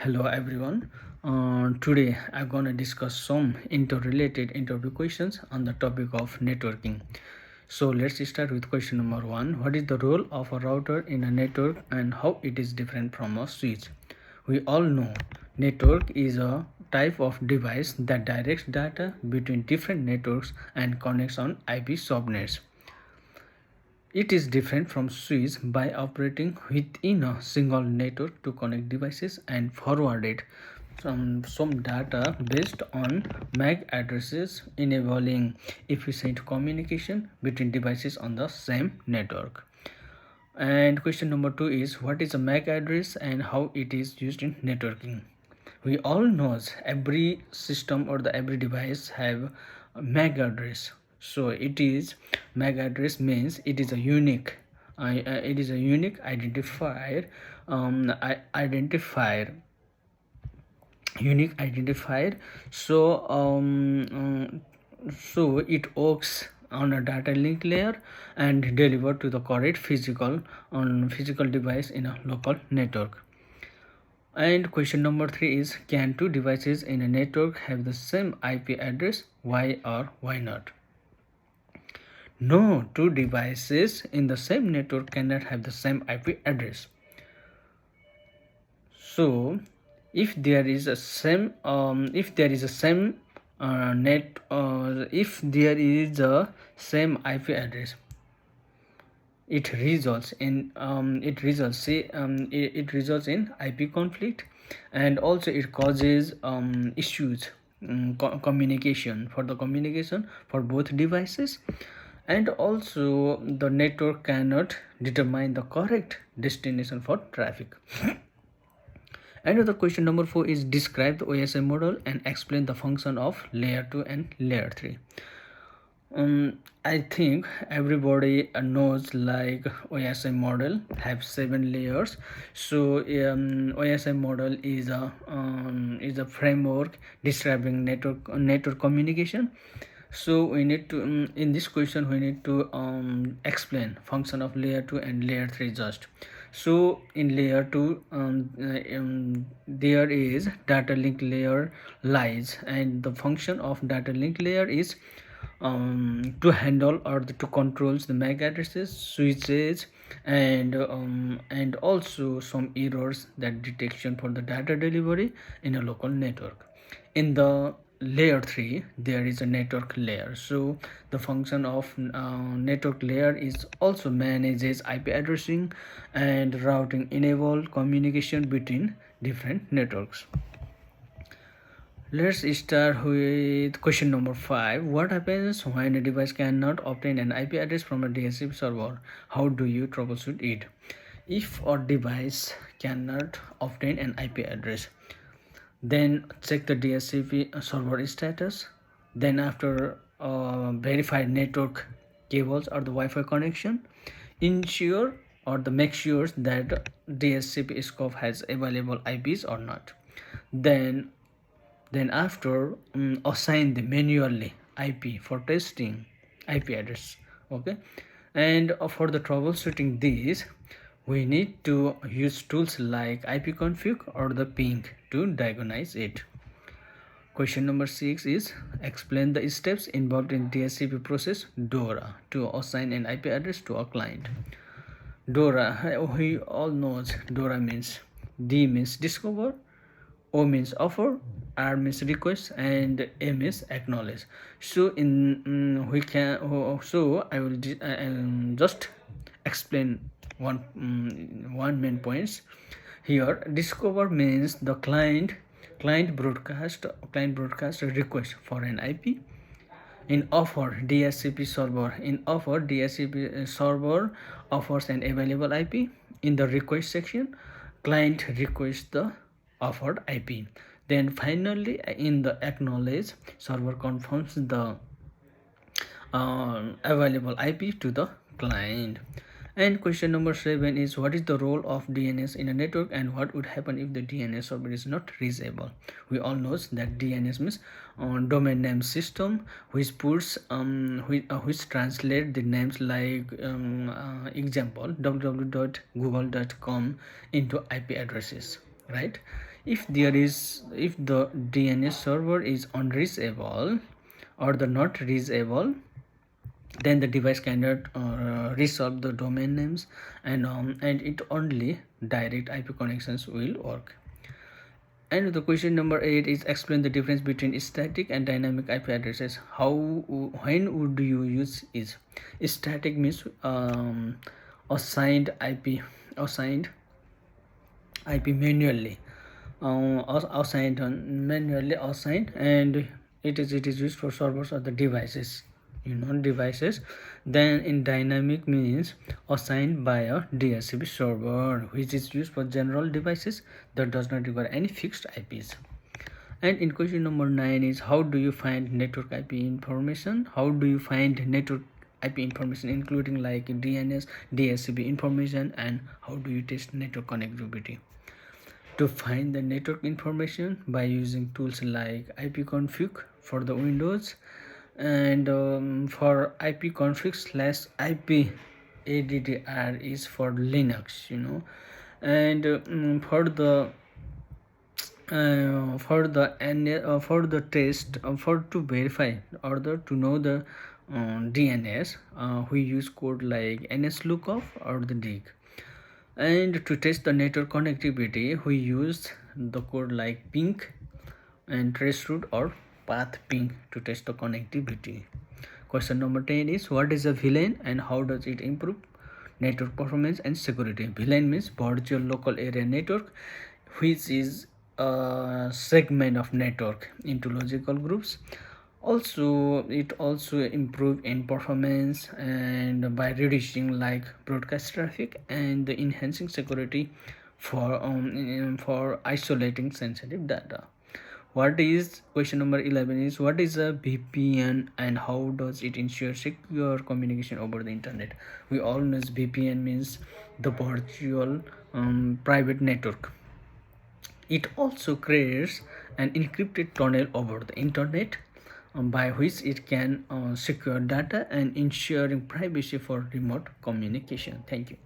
Hello everyone. Today I'm gonna discuss some interrelated interview questions on the topic of networking. So let's start with question number one. What is the role of a router in a network and how it is different from a switch? We all know network is a type of device that directs data between different networks and connects on IP subnets. It is different from switch by operating within a single network to connect devices and forward it some data based on MAC addresses, enabling efficient communication between devices on the same network. And question number two is what is a MAC address and how it is used in networking? We all knows every system or the every device have a MAC address. So MAC address means it is a unique identifier, identifier unique identifier. So it works on a data link layer and delivered to the correct physical device in a local network. And question number three is can two devices in a network have the same IP address? Why or why not? No, two devices in the same network cannot have the same IP address. So if there is a same net if there is a same IP address, it results in IP conflict, and also it causes issues, communication for both devices, and also the network cannot determine the correct destination for traffic. And the question number 4 is describe the OSI model and explain the function of layer 2 and layer 3. I think everybody knows like OSI model have 7 layers. So OSI model is a framework describing network communication. So we need to in this question we need to explain function of layer 2 and layer 3 just. So in layer 2 there is data link layer lies, and the function of data link layer is to handle or to controls the MAC addresses, switches, and also some errors that detection for the data delivery in a local network. In the layer 3 there is a network layer. So the function of network layer is also manages IP addressing and routing, enable communication between different networks. Let's start with question number 5. What happens when a device cannot obtain an IP address from a DHCP server? How do you troubleshoot it? If a device cannot obtain an IP address, then check the DHCP server status. Then after verify network cables or the Wi-Fi connection, ensure or the make sure that DHCP scope has available IPs or not. Then after assign the manually IP for testing IP address. Okay, and for the troubleshooting this, we need to use tools like ipconfig or the ping to diagnose it. Question number 6 is explain the steps involved in DHCP process DORA to assign an IP address to a client. DORA, we all knows DORA means D means discover, O means offer, R means request, and A means acknowledge. So I will just explain one main points here. Discover means the client broadcast a request for an IP. In offer, DHCP server offers an available IP. In the request section, client requests the offered IP. Then finally in the acknowledge, server confirms the available IP to the client. And question number 7 is what is the role of DNS in a network and what would happen if the DNS server is not reachable? We all know that DNS means domain name system, which puts which translate the names like example www.google.com into IP addresses. right? If the DNS server is unreachable or the not reachable, then the device cannot resolve the domain names, and it only direct IP connections will work. And the question number 8 is explain the difference between static and dynamic IP addresses. When would you use is static means assigned assigned IP manually, assigned, and it is used for servers or the devices, devices. Then in dynamic means assigned by a DHCP server, which is used for general devices that does not require any fixed IPs. And in question number 9 is how do you find network IP information? How do you find network IP information, including like DNS, DHCP information, and how do you test network connectivity? To find the network information by using tools like ipconfig for the Windows, and for ipconfig/ip addr is for Linux, and for the test, for to verify or to know the DNS, we use code like nslookup or the dig. And to test the network connectivity, we use the code like ping and traceroute or path ping to test the connectivity. Question number 10 is what is a VLAN and how does it improve network performance and security? VLAN means virtual local area network, which is a segment of network into logical groups. Also, it also improve in performance and by reducing like broadcast traffic and enhancing security for isolating sensitive data. What is question number 11 is what is a VPN and how does it ensure secure communication over the internet? We all know VPN means the virtual private network. It also creates an encrypted tunnel over the internet, by which it can secure data and ensuring privacy for remote communication. Thank you.